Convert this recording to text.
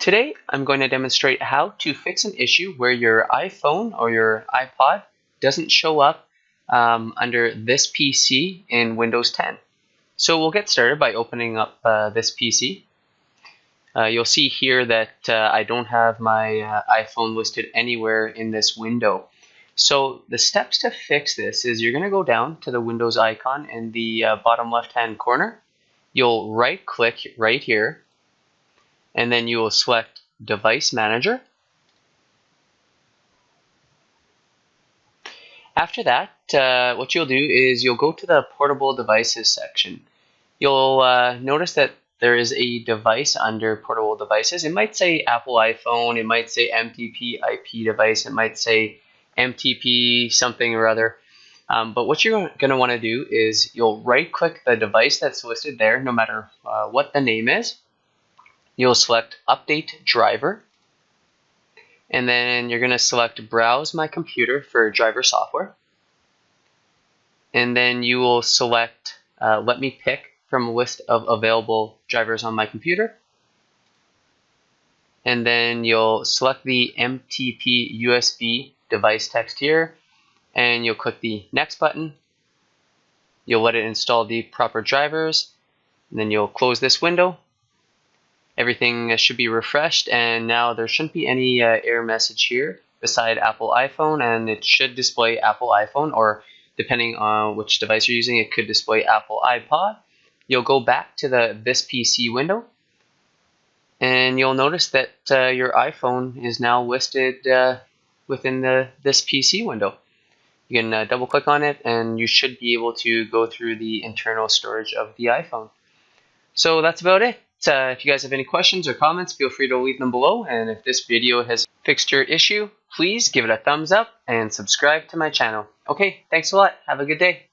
Today, I'm going to demonstrate how to fix an issue where your iPhone or your iPod doesn't show up under this PC in Windows 10. So we'll get started by opening up this PC. You'll see here that I don't have my iPhone listed anywhere in this window. So the steps to fix this is you're going to go down to the Windows icon in the bottom left-hand corner. You'll right-click right here, and then you will select Device Manager. After that, what you'll do is you'll go to the Portable Devices section. You'll notice that there is a device under Portable Devices. It might say Apple iPhone, it might say MTP IP device, it might say MTP something or other. But what you're going to want to do is you'll right-click the device that's listed there, no matter what the name is. You'll select Update Driver, and then you're going to select Browse My Computer for driver software. And then you will select Let me pick from a list of available drivers on my computer. And then you'll select the MTP USB device text here, and you'll click the Next button. You'll let it install the proper drivers, and then you'll close this window. Everything should be refreshed, and now there shouldn't be any error message here beside Apple iPhone, and it should display Apple iPhone, or depending on which device you're using, it could display Apple iPod. You'll go back to this PC window, and you'll notice that your iPhone is now listed within this PC window. You can double click on it, and you should be able to go through the internal storage of the iPhone. So that's about it. If you guys have any questions or comments, feel free to leave them below. And if this video has fixed your issue, please give it a thumbs up and subscribe to my channel. Okay, thanks a lot. Have a good day.